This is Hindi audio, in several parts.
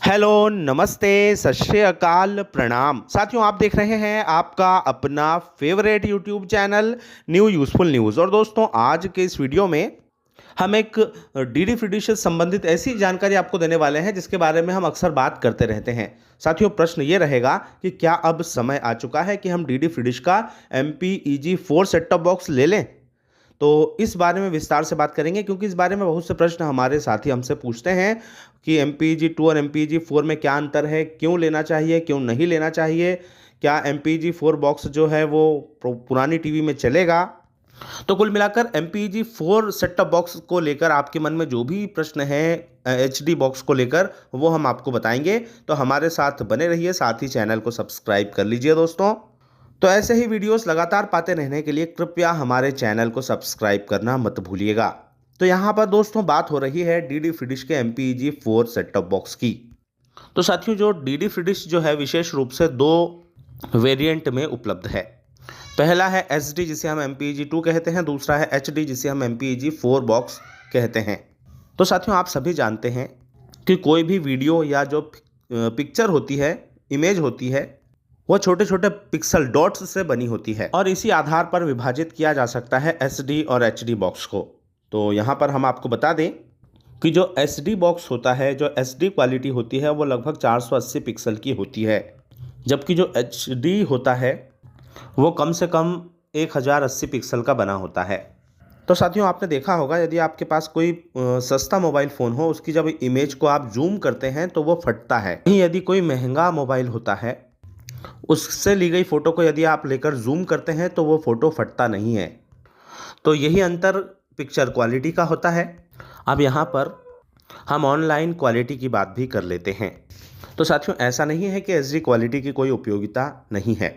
हेलो, नमस्ते, सत श्री अकाल, प्रणाम। साथियों, आप देख रहे हैं आपका अपना favourite YouTube channel new useful news. और दोस्तों, आज के इस वीडियो में हम एक डीडी फ्रीडी से संबंधित ऐसी जानकारी आपको देने वाले हैं जिसके बारे में हम अक्सर बात करते रहते हैं। साथियों, प्रश्न ये रहेगा कि क्या अब समय आ चुका है कि हम डीडी फ्रीडिश का MPEG-4 सेट टॉप बॉक्स ले लें। तो इस बारे में विस्तार से बात करेंगे क्योंकि इस बारे में बहुत से प्रश्न हमारे साथी हमसे पूछते हैं कि MPEG-2 और MPEG-4 में क्या अंतर है, क्यों लेना चाहिए, क्यों नहीं लेना चाहिए, क्या MPEG-4 बॉक्स जो है वो पुरानी टीवी में चलेगा। तो कुल मिलाकर MPEG-4 सेट टॉप बॉक्स को लेकर आपके मन में जो भी प्रश्न है HD बॉक्स को लेकर, वो हम आपको बताएंगे। तो हमारे साथ बने रहिए, साथ ही चैनल को सब्सक्राइब कर लीजिए दोस्तों। तो ऐसे ही वीडियोस लगातार पाते रहने के लिए कृपया हमारे चैनल को सब्सक्राइब करना मत भूलिएगा। तो यहाँ पर दोस्तों बात हो रही है डीडी फ्रीडिश के MPEG-4 सेट टॉप बॉक्स की। तो साथियों, जो डीडी फ्रीडिश जो है विशेष रूप से दो वेरिएंट में उपलब्ध है। पहला है SD जिसे हम MPEG-2 कहते हैं, दूसरा है HD जिसे हम MPEG-4 बॉक्स कहते हैं। तो साथियों, आप सभी जानते हैं कि कोई भी वीडियो या जो पिक्चर होती है, इमेज होती है, वो छोटे छोटे पिक्सल डॉट्स से बनी होती है और इसी आधार पर विभाजित किया जा सकता है SD और HD बॉक्स को। तो यहाँ पर हम आपको बता दें कि जो SD बॉक्स होता है, जो SD क्वालिटी होती है, वो लगभग 480 पिक्सल की होती है, जबकि जो HD होता है वो कम से कम 1080 पिक्सल का बना होता है। तो साथियों, आपने देखा होगा यदि आपके पास कोई सस्ता मोबाइल फ़ोन हो, उसकी जब इमेज को आप जूम करते हैं तो वो फटता है। वहीं यदि कोई महंगा मोबाइल होता है, उससे ली गई फ़ोटो को यदि आप लेकर जूम करते हैं तो वो फ़ोटो फटता नहीं है। तो यही अंतर पिक्चर क्वालिटी का होता है। अब यहाँ पर हम ऑनलाइन क्वालिटी की बात भी कर लेते हैं। तो साथियों, ऐसा नहीं है कि HD क्वालिटी की कोई उपयोगिता नहीं है।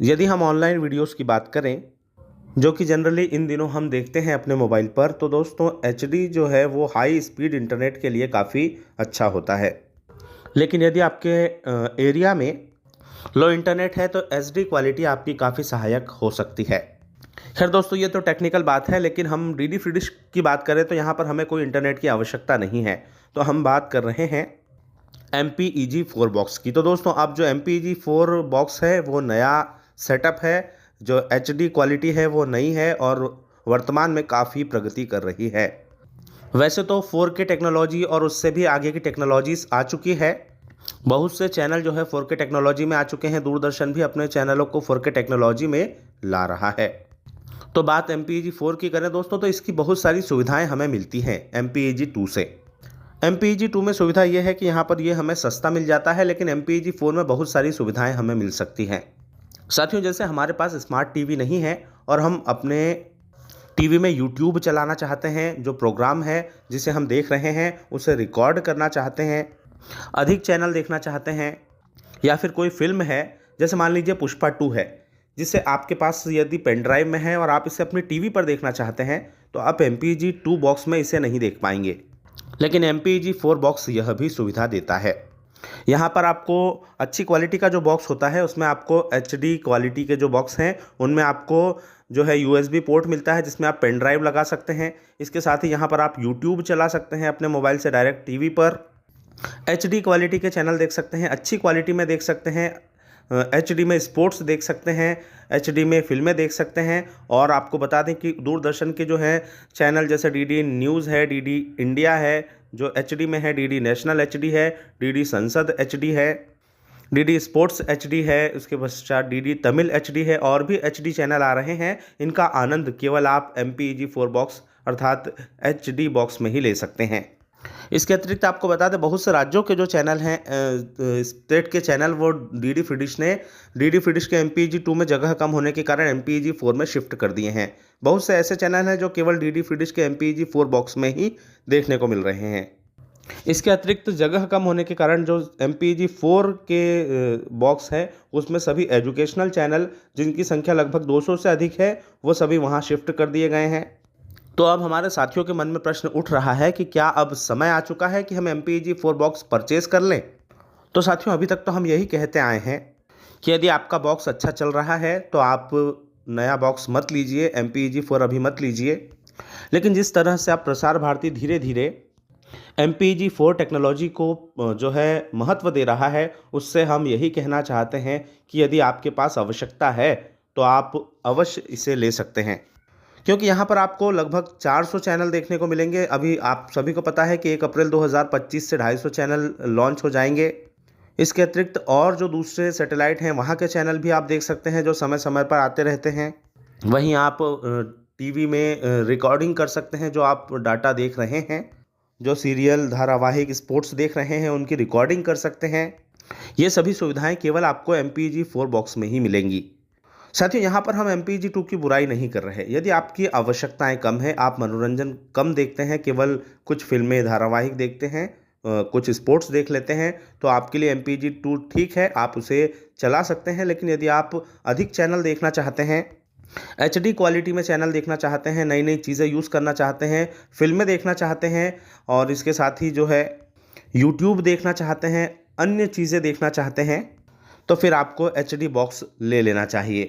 यदि हम ऑनलाइन वीडियोस की बात करें, जो कि जनरली इन दिनों हम देखते हैं अपने मोबाइल पर, तो दोस्तों HD जो है वो हाई स्पीड इंटरनेट के लिए काफ़ी अच्छा होता है। लेकिन यदि आपके एरिया में लो इंटरनेट है तो SD क्वालिटी आपकी काफ़ी सहायक हो सकती है। खैर दोस्तों, ये तो टेक्निकल बात है, लेकिन हम डीडी फ्रीडिश की बात करें तो यहाँ पर हमें कोई इंटरनेट की आवश्यकता नहीं है। तो हम बात कर रहे हैं MPEG-4 बॉक्स की। तो दोस्तों, अब जो MPEG-4 बॉक्स है वो नया सेटअप है, जो HD क्वालिटी है वो नई है और वर्तमान में काफ़ी प्रगति कर रही है। वैसे तो 4K टेक्नोलॉजी और उससे भी आगे की टेक्नोलॉजीज आ चुकी है। बहुत से चैनल जो है 4K टेक्नोलॉजी में आ चुके हैं। दूरदर्शन भी अपने चैनलों को 4K टेक्नोलॉजी में ला रहा है। तो बात MPEG-4 की करें दोस्तों, तो इसकी बहुत सारी सुविधाएं हमें मिलती हैं MPEG-2 से। MPEG-2 में सुविधा यह है कि यहाँ पर ये हमें सस्ता मिल जाता है, लेकिन MPEG-4 में बहुत सारी सुविधाएं हमें मिल सकती हैं। साथियों, जैसे हमारे पास स्मार्ट टीवी नहीं है और हम अपने टीवी में YouTube चलाना चाहते हैं, जो प्रोग्राम है जिसे हम देख रहे हैं उसे रिकॉर्ड करना चाहते हैं, अधिक चैनल देखना चाहते हैं, या फिर कोई फिल्म है, जैसे मान लीजिए पुष्पा 2 है, जिसे आपके पास यदि पेन ड्राइव में है और आप इसे अपनी टीवी पर देखना चाहते हैं, तो आप MPEG-2 बॉक्स में इसे नहीं देख पाएंगे। लेकिन MPEG-4 बॉक्स यह भी सुविधा देता है। यहाँ पर आपको अच्छी क्वालिटी का जो बॉक्स होता है उसमें आपको HD क्वालिटी के जो बॉक्स हैं उनमें आपको जो है USB पोर्ट मिलता है, जिसमें आप पेन ड्राइव लगा सकते हैं। इसके साथ ही यहाँ पर आप YouTube चला सकते हैं अपने मोबाइल से डायरेक्ट टीवी पर। HD क्वालिटी के चैनल देख सकते हैं, अच्छी क्वालिटी में देख सकते हैं। HD में स्पोर्ट्स देख सकते हैं, HD में फिल्में देख सकते हैं। और आपको बता दें कि दूरदर्शन के जो है चैनल, जैसे DD न्यूज़ है, DD इंडिया है जो HD में है, DD नेशनल HD है, DD संसद HD है, DD स्पोर्ट्स HD है, उसके पश्चात DD तमिल HD है, और भी HD चैनल आ रहे हैं। इनका आनंद केवल आप MPEG-4 बॉक्स अर्थात HD बॉक्स में ही ले सकते हैं। इसके अतिरिक्त आपको बता दें, बहुत से राज्यों के जो चैनल हैं, स्टेट के चैनल, वो डीडी फ्रीडिश के MPEG-2 में जगह कम होने के कारण MPEG-4 में शिफ्ट कर दिए हैं। बहुत से ऐसे चैनल हैं जो केवल डीडी फ्रीडिश के MPEG-4 बॉक्स में ही देखने को मिल रहे हैं। इसके अतिरिक्त जगह कम होने के कारण जो MPEG-4 के बॉक्स है उसमें सभी एजुकेशनल चैनल, जिनकी संख्या लगभग 200 से अधिक है, वो सभी वहाँ शिफ्ट कर दिए गए हैं। तो अब हमारे साथियों के मन में प्रश्न उठ रहा है कि क्या अब समय आ चुका है कि हम MPEG-4 बॉक्स परचेज़ कर लें। तो साथियों, अभी तक तो हम यही कहते आए हैं कि यदि आपका बॉक्स अच्छा चल रहा है तो आप नया बॉक्स मत लीजिए, MPEG-4 अभी मत लीजिए। लेकिन जिस तरह से आप प्रसार भारती धीरे धीरे MPEG-4 टेक्नोलॉजी को जो है महत्व दे रहा है, उससे हम यही कहना चाहते हैं कि यदि आपके पास आवश्यकता है तो आप अवश्य इसे ले सकते हैं, क्योंकि यहाँ पर आपको लगभग 400 चैनल देखने को मिलेंगे। अभी आप सभी को पता है कि 1 अप्रैल 2025 से 250 चैनल लॉन्च हो जाएंगे। इसके अतिरिक्त और जो दूसरे सैटेलाइट हैं वहाँ के चैनल भी आप देख सकते हैं जो समय समय पर आते रहते हैं। वहीं आप टीवी में रिकॉर्डिंग कर सकते हैं, जो आप डाटा देख रहे हैं, जो सीरियल धारावाहिक स्पोर्ट्स देख रहे हैं उनकी रिकॉर्डिंग कर सकते हैं। ये सभी सुविधाएं केवल आपको MPEG-4 बॉक्स में ही मिलेंगी। साथियों, यहाँ पर हम MPEG-2 की बुराई नहीं कर रहे। यदि आपकी आवश्यकताएं कम है, आप मनोरंजन कम देखते हैं, केवल कुछ फिल्में धारावाहिक देखते हैं, कुछ स्पोर्ट्स देख लेते हैं, तो आपके लिए MPEG-2 ठीक है, आप उसे चला सकते हैं। लेकिन यदि आप अधिक चैनल देखना चाहते हैं, HD क्वालिटी में चैनल देखना चाहते हैं, नई नई चीज़ें यूज़ करना चाहते हैं, फिल्में देखना चाहते हैं और इसके साथ ही जो है YouTube देखना चाहते हैं, अन्य चीज़ें देखना चाहते हैं, तो फिर आपको HD बॉक्स ले लेना चाहिए।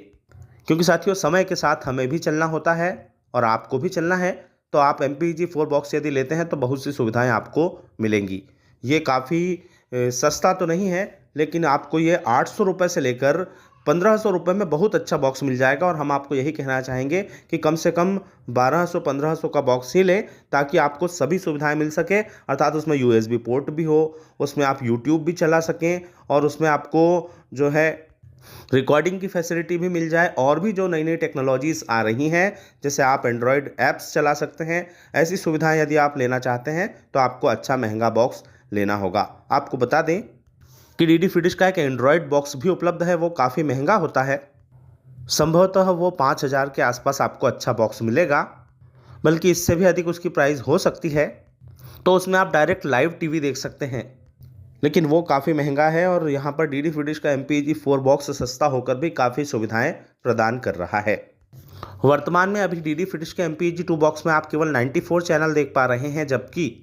क्योंकि साथियों, समय के साथ हमें भी चलना होता है और आपको भी चलना है। तो आप MPEG-4 बॉक्स यदि लेते हैं तो बहुत सी सुविधाएं आपको मिलेंगी। ये काफ़ी सस्ता तो नहीं है, लेकिन आपको ये 800 रुपये से लेकर 1500 रुपये में बहुत अच्छा बॉक्स मिल जाएगा। और हम आपको यही कहना चाहेंगे कि कम से कम 1200-1500 का बॉक्स ही लें, ताकि आपको सभी सुविधाएं मिल सके। अर्थात उसमें USB पोर्ट भी हो, उसमें आप YouTube भी चला सकें और उसमें आपको जो है रिकॉर्डिंग की फैसिलिटी भी मिल जाए। और भी जो नई नई टेक्नोलॉजीज़ आ रही हैं, जैसे आप एंड्रॉयड ऐप्स चला सकते हैं, ऐसी सुविधाएं यदि आप लेना चाहते हैं तो आपको अच्छा महंगा बॉक्स लेना होगा। आपको बता दें कि DD फ्री डिश का एक एंड्रॉयड बॉक्स भी उपलब्ध है, वो काफ़ी महंगा होता है। संभवतः वो 5000 के आसपास आपको अच्छा बॉक्स मिलेगा, बल्कि इससे भी अधिक उसकी प्राइस हो सकती है। तो उसमें आप डायरेक्ट लाइव TV देख सकते हैं, लेकिन वो काफ़ी महंगा है। और यहाँ पर DD फ्री डिश का MPEG-4 बॉक्स सस्ता होकर भी काफ़ी सुविधाएं प्रदान कर रहा है। वर्तमान में अभी DD फ्री डिश के MPEG-2 बॉक्स में आप केवल 94 चैनल देख पा रहे हैं, जबकि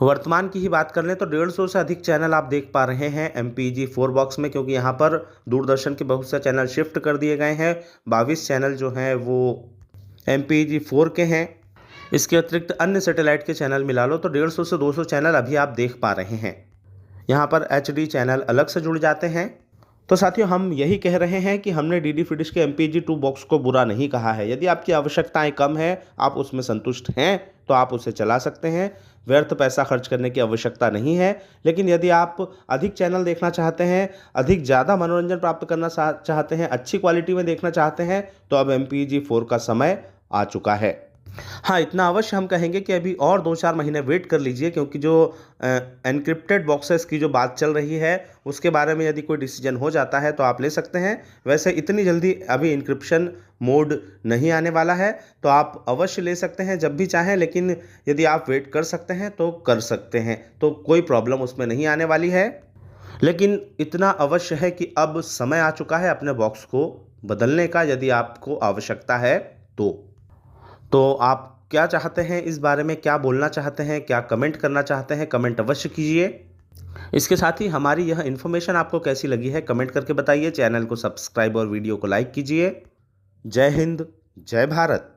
वर्तमान की ही बात कर लें तो 150 से अधिक चैनल आप देख पा रहे हैं MPEG-4 बॉक्स में, क्योंकि यहाँ पर दूरदर्शन के बहुत से चैनल शिफ्ट कर दिए गए हैं। 22 चैनल जो हैं वो MPEG-4 के हैं। इसके अतिरिक्त अन्य सैटेलाइट के चैनल मिला लो तो 150 से 200 चैनल अभी आप देख पा रहे हैं। यहाँ पर HD चैनल अलग से जुड़ जाते हैं। तो साथियों, हम यही कह रहे हैं कि हमने DD फ्री डिश के MPEG-2 बॉक्स को बुरा नहीं कहा है। यदि आपकी आवश्यकताएं कम है, आप उसमें संतुष्ट हैं, तो आप उसे चला सकते हैं। व्यर्थ पैसा खर्च करने की आवश्यकता नहीं है। लेकिन यदि आप अधिक चैनल देखना चाहते हैं, अधिक ज़्यादा मनोरंजन प्राप्त करना चाहते हैं, अच्छी क्वालिटी में देखना चाहते हैं, तो अब MPEG-4 का समय आ चुका है। हाँ, इतना अवश्य हम कहेंगे कि अभी और 2-4 महीने वेट कर लीजिए, क्योंकि जो एन्क्रिप्टेड बॉक्सेस की जो बात चल रही है, उसके बारे में यदि कोई डिसीजन हो जाता है तो आप ले सकते हैं। वैसे इतनी जल्दी अभी इंक्रिप्शन मोड नहीं आने वाला है, तो आप अवश्य ले सकते हैं जब भी चाहें। लेकिन यदि आप वेट कर सकते हैं तो कर सकते हैं, तो कोई प्रॉब्लम उसमें नहीं आने वाली है। लेकिन इतना अवश्य है कि अब समय आ चुका है अपने बॉक्स को बदलने का, यदि आपको आवश्यकता है तो आप क्या चाहते हैं इस बारे में, क्या बोलना चाहते हैं, क्या कमेंट करना चाहते हैं, कमेंट अवश्य कीजिए। इसके साथ ही हमारी यह इन्फॉर्मेशन आपको कैसी लगी है कमेंट करके बताइए। चैनल को सब्सक्राइब और वीडियो को लाइक कीजिए। जय हिंद, जय भारत।